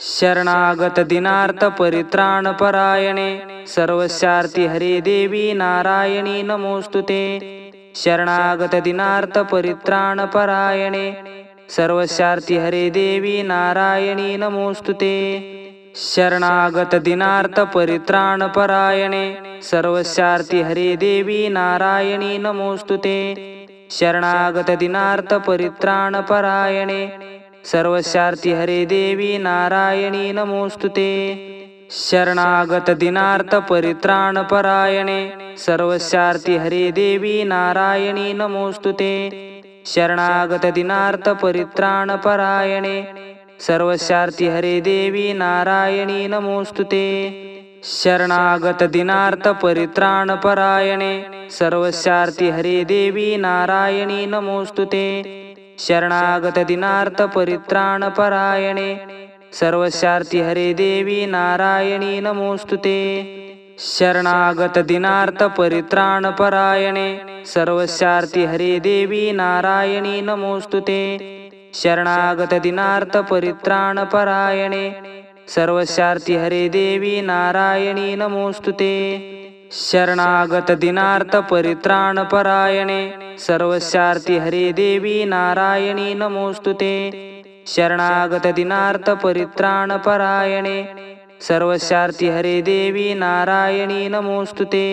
शरणागत दिनार्थ परित्राण परायणे सर्वस्यार्थी हरे देवी नारायणी नमोस्तुते। शरणागत दिनार्थ परित्राण परायणे सर्वस्यार्थी हरे देवी नारायणी नमोस्तुते। शरणागत दिनार्थ परित्राण परायणे सर्वस्यार्थी हरे देवी नारायणी नमोस्तुते। शरणागत दिनार्थ परित्राण परायणे सर्वस्यार्थी हरे देवी नारायणी नमोस्तुते। शरणागत दिनार्थ परित्राण परायणे सर्वस्यार्थी हरे देवी नारायणी नमोस्तुते। शरणागत दिनार्थ परित्राण परायणे सर्वस्यार्थी हरे देवी नारायणी नमोस्तुते। शरणागत दिनार्थ परित्राण परायणे सर्वस्यार्थी हरे देवी नारायणी नमोस्तुते। शरणागत दिनार्थ परित्राण परायणे सर्वस्यार्थी हरे देवी नारायणी नमोस्तुते। शरणागत दिनार्थ परित्राण परायणे सर्वस्यार्थी हरे देवी नारायणी नमोस्तुते। शरणागत दिनार्थ परित्राण परायणे सर्वस्यार्थी हरे देवी नारायणी नमोस्तुते। शरणागत दिनार्थ परित्राण परायणे सर्वस्यार्थी हरे देवी नारायणी नमोस्तुते। शरणागत दिनार्थ परित्राण परायणे सर्वस्यार्थी हरे देवी नारायणी नमोस्तुते।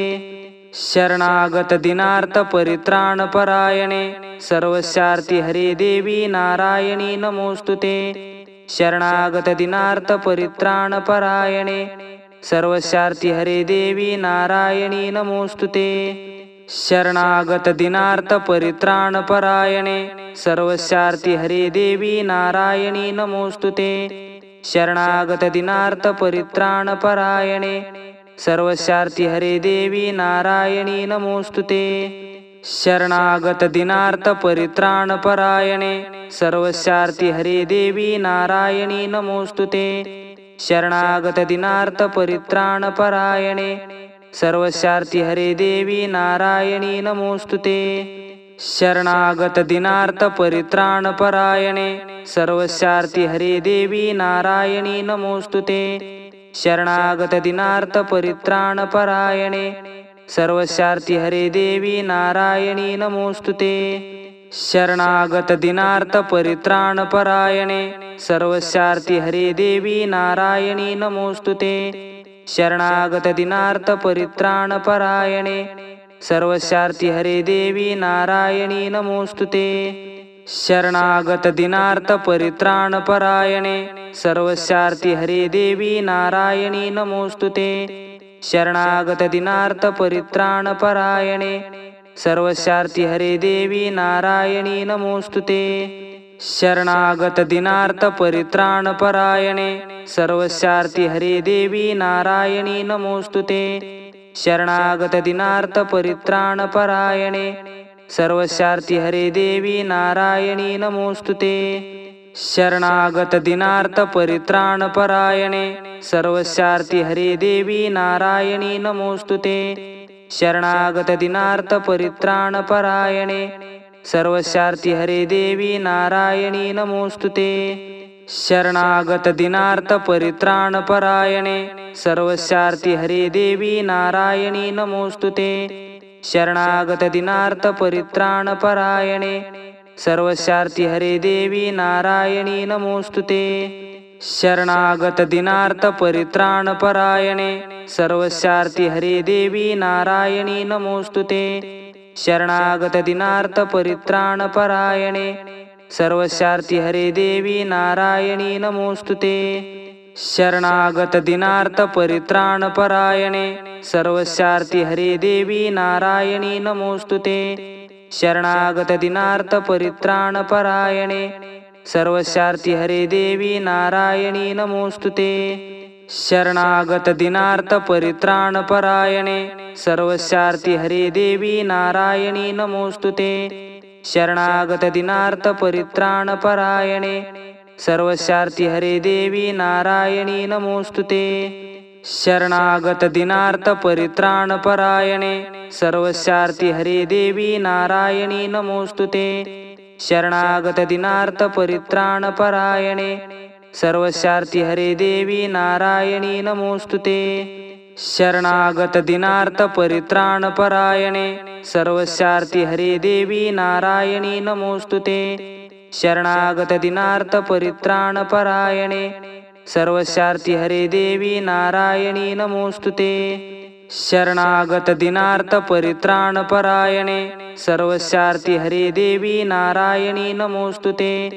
शरणागत दिनार्थ परित्राण परायणे सर्वस्यार्थी हरे देवी नारायणी नमोस्तुते। शरणागत दिनार्थ परित्राण परायणे सर्वस्यार्थी हरे देवी नारायणी नमोस्तुते। शरणागत दिनार्थ परित्राण परायणे सर्वस्यार्थी हरे देवी नारायणी नमोस्तुते। शरणागत दिनार्थ परित्राण परायणे सर्वस्यार्थी हरे देवी नारायणी नमोस्तुते। शरणागत दिनार्थ परित्राण परायणे सर्वस्यार्थी हरे देवी नारायणी नमोस्तुते। शरणागत दिनार्थ परित्राण परायणे सर्वस्यार्थी हरे देवी नारायणी नमोस्तुते। शरणागत दिनार्थ परित्राण परायणे सर्वस्यार्थी हरे देवी नारायणी नमोस्तुते। शरणागत दिनार्थ परित्राण परायणे सर्वस्यार्थी हरे देवी नारायणी नमोस्तुते। शरणागत दिनार्थ परित्राण परायणे सर्वस्यार्थी हरे देवी नारायणी नमोस्तुते। शरणागत दिनार्थ परित्राण परायणे सर्वस्यार्थी हरे देवी नारायणी नमोस्तुते। शरणागत दिनार्थ परित्राण परायणे सर्वस्यार्थी हरे देवी नारायणी नमोस्तुते। शरणागत दिनार्थ परित्राण परायणे सर्वस्यार्थी हरे देवी नारायणी नमोस्तुते। शरणागत दिनार्थ परित्राण परायणे सर्वस्यार्थी हरे देवी नारायणी नमोस्तुते। शरणागत दिनार्थ परित्राण परायणे सर्वस्यार्थी हरे देवी नारायणी नमोस्तुते। शरणागत दिनार्थ परित्राण परायणे सर्वस्यार्थी हरे देवी नारायणी नमोस्तुते। शरणागत दिनार्थ परित्राण परायणे सर्वस्यार्थी हरे देवी नारायणी नमोस्तुते। शरणागत दिनार्थ परित्राण परायणे सर्वस्यार्थी हरे देवी नारायणी नमोस्तुते। शरणागत दिनार्थ परित्राण परायणे सर्वस्यार्थी हरे देवी नारायणी नमोस्तुते। शरणागत दिनार्थ परित्राण परायणे सर्वस्यार्थी हरे देवी नारायणी नमोस्तुते। शरणागत दिनार्थ परित्राण परायणे सर्वस्यार्थी हरे देवी नारायणी नमोस्तुते। शरणागत दिनार्थ परित्राण परायणे सर्वस्यार्थी हरे देवी नारायणी नमोस्तुते। शरणागत दिनार्थ परित्राण परायणे सर्वस्यार्थी हरे देवी नारायणी नमोस्तुते। शरणागत दिनार्थ परित्राण परायणे सर्वस्यार्थी हरे देवी नारायणी नमोस्तुते। शरणागत दिनार्थ परित्राण परायणे सर्वस्यार्थी हरे देवी नारायणी नमोस्तुते। शरणागत दिनार्थ परित्राण परायणे सर्वस्यार्थी हरे देवी नारायणी नमोस्तुते। शरणागत दिनार्थ परित्राण परायणे सर्वस्यार्थी हरे देवी नारायणी नमोस्तुते. शरणागत दिनार्थ परित्राण परायणे सर्वस्यार्थी हरे देवी नारायणी नमोस्तुते. शरणागत दिनार्थ परित्राण परायणे सर्वस्यार्थी हरे देवी नारायणी नमोस्तुते. शरणागत दिनार्थ परित्राण परायणे सर्वस्यार्थी हरे देवी नारायणी नमोस्तुते.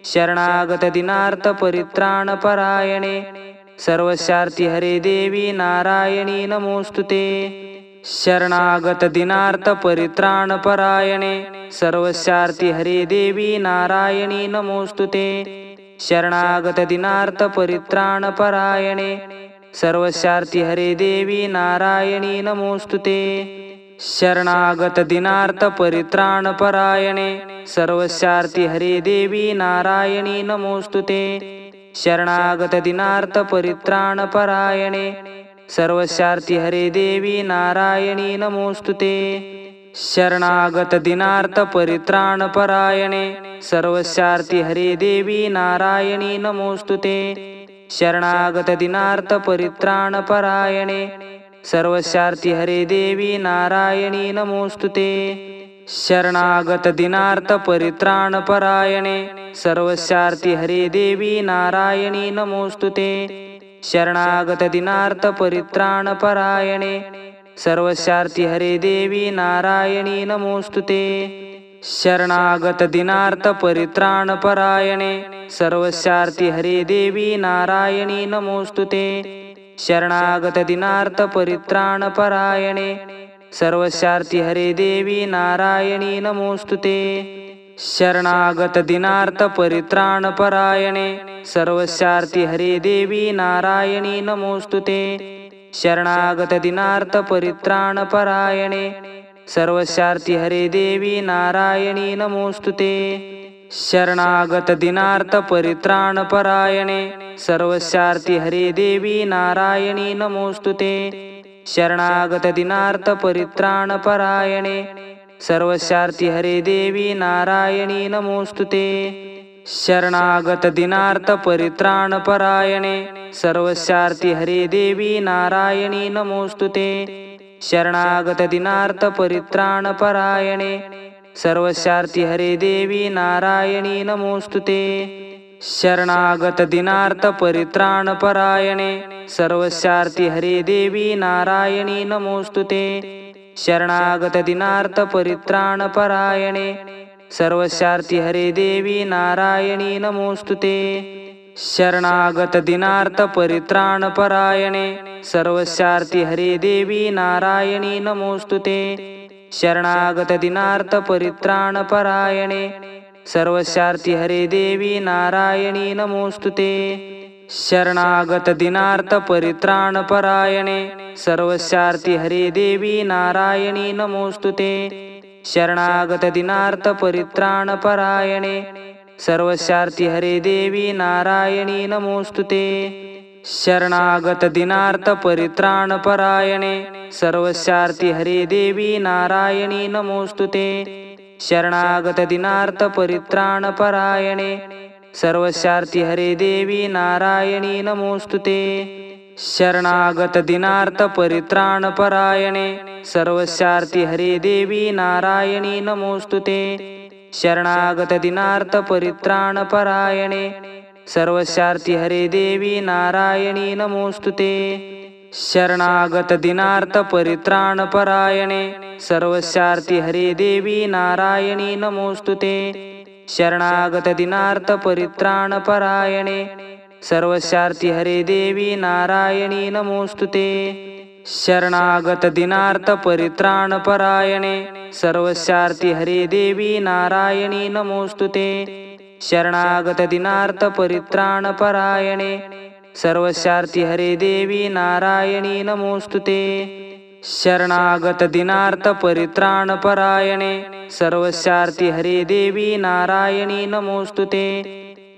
शरणागत दिनार्थ परित्राण परायणे सर्वस्यार्थी हरे देवी नारायणी नमोस्तुते. शरणागत दिनार्थ परित्राण परायणे सर्वस्यार्थी हरे देवी नारायणी नमोस्तुते. शरणागत दिनार्थ परित्राण परायणे सर्वस्यार्थी हरे देवी नारायणी नमोस्तुते. शरणागत दिनार्थ परित्राण परायणे सर्वस्यार्थी हरे देवी नारायणी नमोस्तुते. शरणागत दिनार्थ परित्राण परायणे सर्वस्यार्थी हरे देवी नारायणी नमोस्तुते. शरणागत दिनार्थ परित्राण परायणे सर्वस्यार्थी हरे देवी नारायणी नमोस्तुते. शरणागत दिनार्थ परित्राण परायणे सर्वस्यार्थी हरे देवी नारायणी नमोस्तुते. शरणागत दिनार्थ परित्राण परायणे सर्वस्यार्थी हरे देवी नारायणी नमोस्तुते. शरणागत दिनार्थ परित्राण परायणे सर्वस्यार्थी हरे देवी नारायणी नमोस्तुते. शरणागत दिनार्थ परित्राण परायणे सर्वस्यार्थी हरे देवी नारायणी नमोस्तुते. शरणागत दिनार्थ परित्राण परायणे सर्वस्यार्थी हरे देवी नारायणी नमोस्तुते. शरणागत दिनार्थ परित्राण परायणे सर्वस्यार्थी हरे देवी नारायणी नमोस्तुते. शरणागत दिनार्थ परित्राण परायणे सर्वस्यार्थी हरे देवी नारायणी नमोस्तुते. शरणागत दिनार्थ परित्राण परायणे सर्वस्यार्थी हरे देवी नारायणी नमोस्तुते. शरणागत दिनार्थ परित्राण परायणे सर्वस्यार्थी हरे देवी नारायणी नमोस्तुते. शरणागत दिनार्थ परित्राण परायणे सर्वस्यार्थी हरे देवी नारायणी नमोस्तुते. शरणागत दिनार्थ परित्राण परायणे सर्वस्यार्थी हरे देवी नारायणी नमोस्तुते. शरणागत दिनार्थ परित्राण परायणे सर्वस्यार्थी हरे देवी नारायणी नमोस्तुते. शरणागत दिनार्थ परित्राण परायणे सर्वस्यार्थी हरे देवी नारायणी नमोस्तुते. शरणागत दिनार्थ परित्राण परायणे सर्वस्यार्थी हरे देवी नारायणी नमोस्तुते. शरणागत दिनार्थ परित्राण परायणे सर्वस्यार्थी हरे देवी नारायणी नमोस्तुते. शरणागत दिनार्थ परित्राण परायणे सर्वस्यार्थी हरे देवी नारायणी नमोस्तुते. शरणागत दिनार्थ परित्राण परायणे सर्वस्यार्थी हरे देवी नारायणी नमोस्तुते. शरणागत दिनार्थ परित्राण परायणे सर्वस्यार्थी हरे देवी नारायणी नमोस्तुते. शरणागत दिनार्थ परित्राण परायणे सर्वस्यार्थी हरे देवी नारायणी नमोस्तुते. शरणागत दिनार्थ परित्राण परायणे सर्वस्यार्थी हरे देवी नारायणी नमोस्तुते. शरणागत दिनार्थ परित्राण परायणे सर्वस्यार्थी हरे देवी नारायणी नमोस्तुते. शरणागत दिनार्थ परित्राण परायणे सर्वस्यार्थी हरे देवी नारायणी नमोस्तुते. शरणागत दिनार्थ परित्राण परायणे सर्वस्यार्थी हरे देवी नारायणी नमोस्तुते. शरणागत दिनार्थ परित्राण परायणे सर्वस्यार्थी हरे देवी नारायणी नमोस्तुते. शरणागत दिनार्थ परित्राण परायणे सर्वस्यार्थी हरे देवी नारायणी नमोस्तुते. शरणागत दिनार्थ परित्राण परायणे सर्वस्यार्थी हरे देवी नारायणी नमोस्तुते.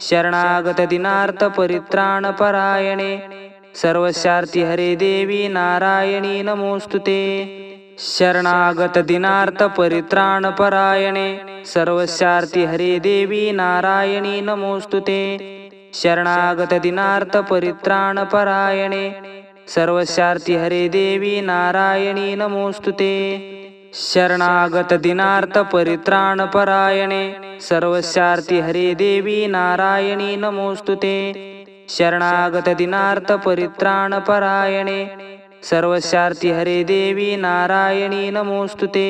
शरणागत दिनार्थ परित्राण परायणे सर्वस्यार्थी हरे देवी नारायणी नमोस्तुते. शरणागत दिनार्थ परित्राण परायणे सर्वस्यार्थी हरे देवी नारायणी नमोस्तुते. शरणागत दीनार्थ परित्राण परायणे सर्वस्यार्थी हरे देवी नारायणी नमोस्तुते शरणागत दीनार्थ परित्राण परायणे सर्वस्यार्थी हरे देवी नारायणी नमोस्तुते शरणागत दीनार्थ परित्राण परायणे सर्वस्यार्थी हरे देवी नारायणी नमोस्तुते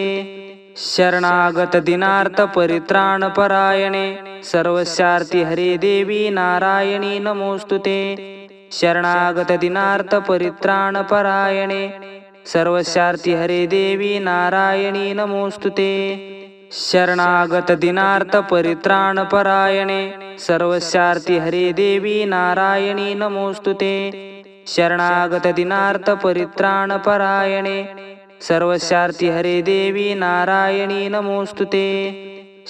शरणागत दीनार्थ परित्राण परायणे सर्वस्यार्थी हरे देवी नारायणी नमोस्तुते शरणागत दीनार्थ परित्राण परायणे सर्वस्यार्थी हरे देवी नारायणी नमोस्तुते शरणागत दीनार्थ परित्राण परायणे सर्वस्यार्थी हरे देवी नारायणी नमोस्तुते शरणागत दीनार्थ परित्राण परायणे सर्वस्यार्थी हरे देवी नारायणी नमोस्तुते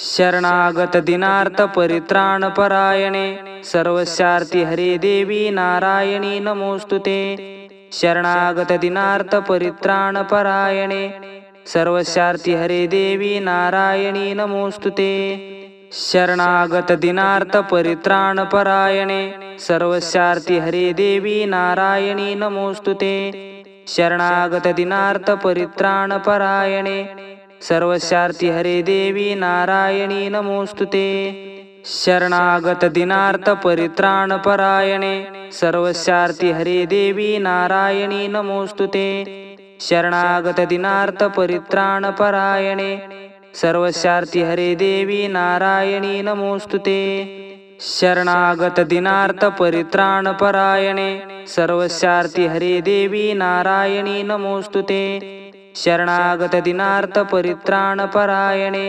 शरणागत दीनार्थ परित्राण परायणे सर्वस्यार्थी हरे देवी नारायणी नमोस्तुते शरणागत दीनार्थ परित्राण परायणे सर्वस्यार्थी हरे देवी नारायणी नमोस्तुते शरणागत दीनार्थ परित्राण परायणे सर्वस्यार्थी हरे देवी नारायणी नमोस्तुते शरणागत दीनार्थ परित्राण परायणे सर्वस्यार्थी हरे देवी नारायणी नमोस्तुते शरणागत दीनार्थ परित्राण परायणे सर्वस्यार्थी हरे देवी नारायणी नमोस्तुते शरणागत दीनार्थ परित्राण परायणे सर्वस्यार्थी हरे देवी नारायणी नमोस्तुते शरणागत दीनार्थ परित्राण परायणे सर्वस्यार्थी हरे देवी नारायणी नमोस्तुते शरणागत दीनार्थ परित्राण परायणे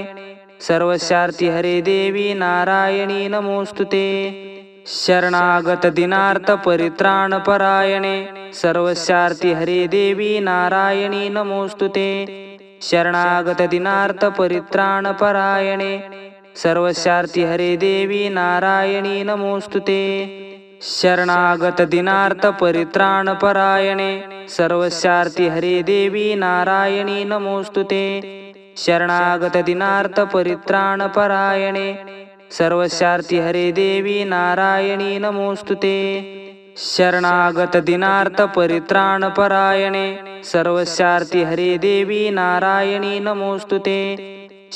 सर्वस्यार्थी हरे देवी नारायणी नमोस्तुते शरणागत दीनार्थ परित्राण परायणे सर्वस्यार्थी हरे देवी नारायणी नमोस्तुते शरणागत दीनार्थ परित्राण परायणे सर्वस्यार्थी हरे देवी नारायणी नमोस्तुते शरणागत दीनार्थ परित्राण परायणे सर्वस्यार्थी हरे देवी नारायणी नमोस्तुते शरणागत दीनार्थ परित्राण परायणे सर्वस्यार्थी हरे देवी नारायणी नमोस्तुते शरणागत दीनार्थ परित्राण परायणे सर्वस्यार्थी हरे देवी नारायणी नमोस्तुते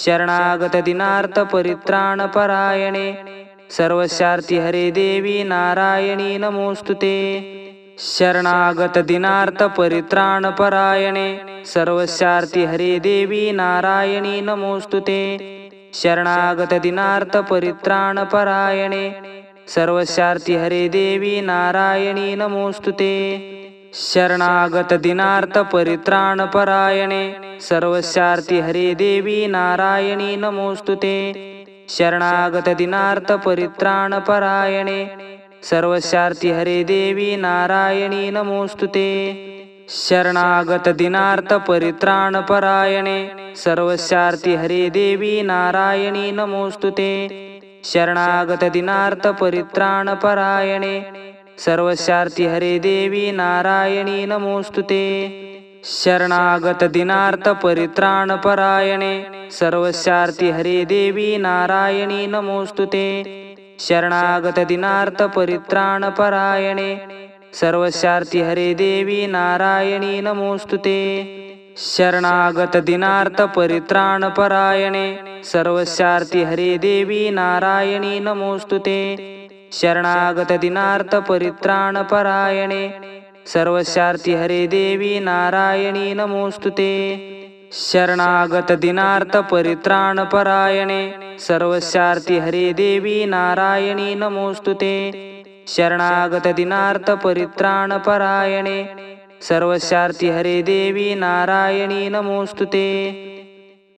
शरणागत दीनार्थ परित्राण परायणे सर्वस्यार्थी हरे देवी नारायणी नमोस्तुते शरणागत दीनार्थ परित्राण परायणे सर्वस्यार्थी हरे देवी नारायणी नमोस्तुते शरणागत दीनार्थ परित्राण परायणे सर्वस्यार्थी हरे देवी नारायणी नमोस्तुते शरणागत दीनार्थ परित्राण परायणे सर्वस्यार्थी हरे देवी नारायणी नमोस्तुते शरणागत दीनार्थ परित्राण परायणे सर्वस्यार्थी हरे देवी नारायणी नमोस्तुते शरणागत दीनार्थ परित्राण परायणे सर्वस्यार्थी हरे देवी नारायणी नमोस्तुते शरणागत दीनार्थ परित्राण परायणे सर्वस्यार्थी हरे देवी नारायणी नमोस्तुते शरणागत दीनार्थ परित्राण परायणे सर्वस्यार्थी हरे देवी नारायणी नमोस्तुते शरणागत दीनार्थ परित्राण परायणे सर्वस्यार्थी हरे देवी नारायणी नमोस्तुते शरणागत दीनार्थ परित्राण परायणे सर्वस्यार्थी हरे देवी नारायणी नमोस्तुते शरणागत दीनार्थ परित्राण परायणे सर्वस्यार्थी हरे देवी नारायणी नमोस्तुते शरणागत दीनार्थ परित्राण परायणे सर्वस्यार्थी हरे देवी नारायणी नमोस्तुते शरणागत दीनार्थ परित्राण परायणे सर्वस्यार्थी हरे देवी नारायणी नमोस्तुते